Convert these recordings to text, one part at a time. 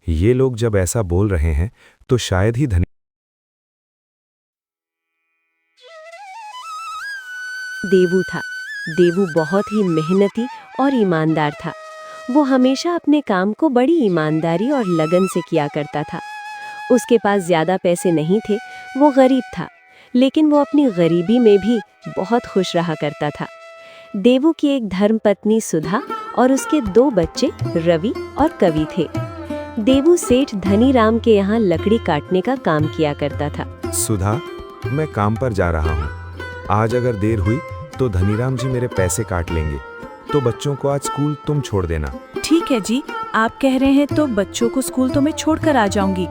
ये लोग जब ऐसा बोल रहे हैं तो शायद ही धनी। देवू था। देवू बहुत ही मेहनती और ईमानदार था। वो हमेशा अपने काम को बड़ी ईमानदारी और लगन से किया करता था। उसके पास ज्यादा पैसे नहीं थे, वो गरीब था, लेकिन वो अपनी गरीबी में भी बहुत खुश रहा करता था। देवू की एक धर्मपत्नी सुधा और उसके 2 बच्चे रवि और कवि थे। देवू सेठ धनीराम के यहाँ लकड़ी काटने का काम किया करता था। सुधा, मैं काम पर जा रहा हूँ। आज अगर देर हुई तो धनीराम जी मेरे पैसे काट लेंगे, तो बच्चों को आज स्कूल तुम छोड़ देना। ठीक है जी, आप कह रहे हैं तो बच्चों को स्कूल तो मैं छोड़कर आ जाऊंगी,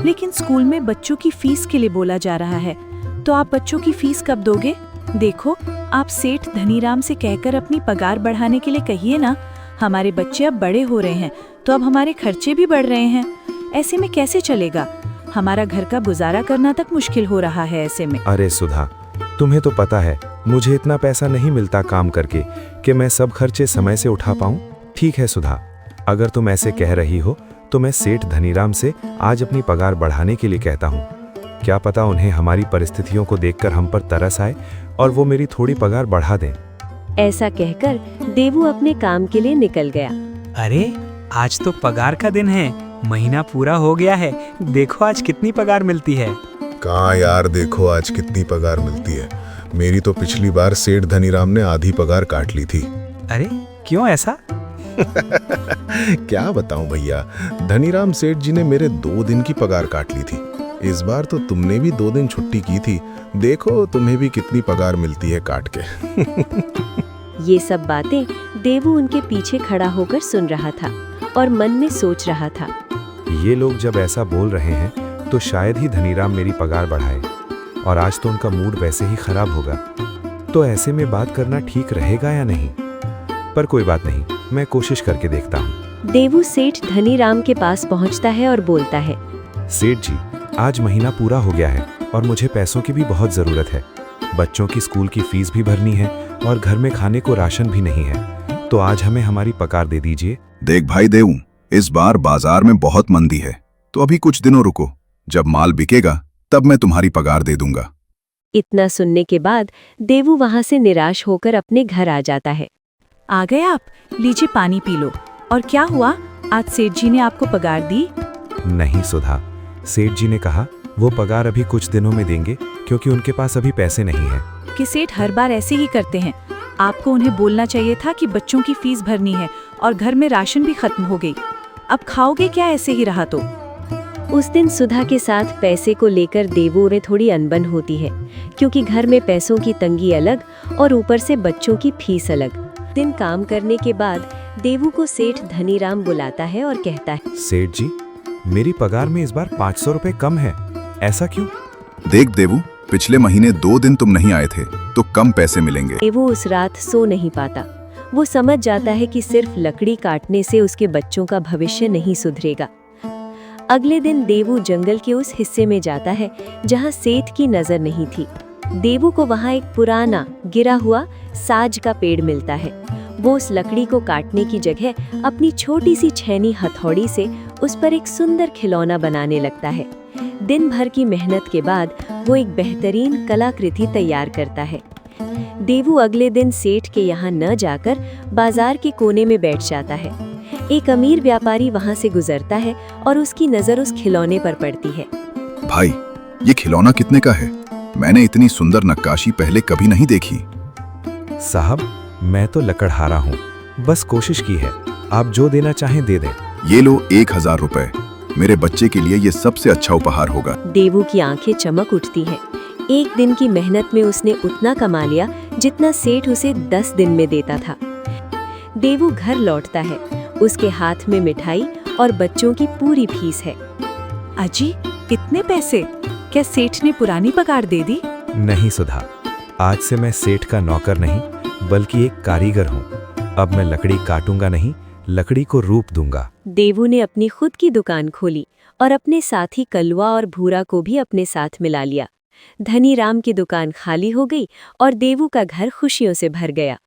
लेकिन स्कूल में बच्चों की फीस के लिए बोला जा रहा है, तो आप बच्चों की फीस कब दोगे? देखो, आप सेठ धनीराम से कहकर अपनी पगार बढ़ाने के लिए कहिए ना। हमारे बच्चे अब बड़े हो रहे हैं, तो अब हमारे खर्चे भी बढ़ रहे हैं। ऐसे में कैसे चलेगा? हमारा घर का गुजारा करना तक मुश्किल हो रहा है ऐसे में। अरे सुधा, तुम्हें तो पता है मुझे इतना पैसा नहीं मिलता काम करके कि मैं सब खर्चे समय से उठा पाऊं। ठीक है सुधा, अगर तुम ऐसे कह रही हो तो मैं सेठ धनीराम से आज अपनी पगार बढ़ाने के लिए कहता हूँ। क्या पता उन्हें हमारी परिस्थितियों को देखकर हम पर तरस आए और वो मेरी थोड़ी पगार बढ़ा दें। ऐसा कहकर देवू अपने काम के लिए निकल गया। अरे, आज तो पगार का दिन है, महीना पूरा हो गया है। देखो आज कितनी पगार मिलती है। कहाँ यार, देखो आज कितनी पगार मिलती है। मेरी तो पिछली बार सेठ धनीराम ने आधी पगार काट ली थी। अरे क्यों ऐसा? क्या बताऊं भैया, धनीराम सेठ जी ने मेरे 2 दिन की पगार काट ली थी। इस बार तो तुमने भी 2 दिन छुट्टी की थी, देखो तुम्हें भी कितनी पगार मिलती है काट के। ये सब बातें देवू उनके पीछे खड़ा होकर सुन रहा था और मन में सोच रहा था। ये लोग जब ऐसा बोल रहे हैं तो शायद ही धनीराम मेरी पगार बढ़ाए, और आज तो उनका मूड वैसे ही खराब होगा, तो ऐसे में बात करना ठीक रहेगा या नहीं? पर कोई बात नहीं, मैं कोशिश करके देखता हूँ। देवू सेठ धनीराम के पास पहुँचता है और बोलता है, सेठ जी, आज महीना पूरा हो गया है और मुझे पैसों की भी बहुत जरूरत है। बच्चों की स्कूल की फीस भी भरनी है और घर में खाने को राशन भी नहीं है, तो आज हमें हमारी पगार दे दीजिए। देख भाई देवू, इस बार बाजार में बहुत मंदी है, तो अभी कुछ दिनों रुको, जब माल बिकेगा तब मैं तुम्हारी पगार दे दूंगा। इतना सुनने के बाद देवू वहां से निराश होकर अपने घर आ जाता है। आ गए आप? लीजिए पानी पी लो। और क्या हुआ, आज सेठ जी ने आपको पगार दी? नहीं सुधा, सेठ जी ने कहा वो पगार अभी कुछ दिनों में देंगे, क्योंकि उनके पास अभी पैसे नहीं हैं। कि सेठ हर बार ऐसे ही करते हैं। आपको उन्हें बोलना चाहिए था कि बच्चों की फीस भरनी है और घर में राशन भी खत्म हो गई। अब खाओगे क्या ऐसे ही रहा तो? उस दिन सुधा के साथ पैसे को लेकर देवू में थोड़ी अनबन होती है, क्योंकि घर में पैसों की तंगी अलग और ऊपर से बच्चों की फीस अलग। दिन काम करने के बाद देवू को सेठ धनीराम बुलाता है और कहता है, सेठ जी, मेरी पगार में इस बार 500 रुपए कम है, ऐसा क्यों? देख देवू, पिछले महीने 2 दिन तुम नहीं आए थे, तो कम पैसे मिलेंगे। देवू उस रात सो नहीं पाता। वो समझ जाता है कि सिर्फ लकड़ी काटने से उसके बच्चों का भविष्य नहीं सुधरेगा। अगले दिन देवू जंगल के उस हिस्से में जाता है जहां सेठ की नजर नहीं थी। देवू को वहां एक पुराना गिरा हुआ साज का पेड़ मिलता है। वो उस लकड़ी को काटने की जगह अपनी छोटी सी छेनी हथौड़ी से उस पर एक सुंदर खिलौना बनाने लगता है। दिन भर की मेहनत के बाद वो एक बेहतरीन कलाकृति तैयार करता है। देवू अगले दिन सेठ के यहाँ न जाकर बाजार के कोने में बैठ जाता है। एक अमीर व्यापारी वहाँ से गुजरता है और उसकी नजर उस खिलौने पर पड़ती है। भाई, ये खिलौना कितने का है? मैंने इतनी सुंदर नक्काशी पहले कभी नहीं देखी। साहब, मैं तो लकड़हारा हूँ, बस कोशिश की है, आप जो देना चाहें दे दें। ये लो 1000 रुपए, मेरे बच्चे के लिए ये सबसे अच्छा उपहार होगा। देवू की आंखें चमक उठती हैं। एक दिन की मेहनत में उसने उतना कमा लिया जितना सेठ उसे 10 दिन में देता था। देवू घर लौटता है। उसके हाथ में मिठाई और बच्चों की पूरी फीस है। अजी, इतने पैसे? क्या सेठ ने पुरानी पगार दे दी? नहीं सुधा, आज से मैं सेठ का नौकर नहीं बल्कि एक कारीगर हूँ। अब मैं लकड़ी काटूंगा नहीं, लकड़ी को रूप दूंगा। देवू ने अपनी खुद की दुकान खोली और अपने साथी कलवा और भूरा को भी अपने साथ मिला लिया। धनीराम की दुकान खाली हो गई और देवू का घर खुशियों से भर गया।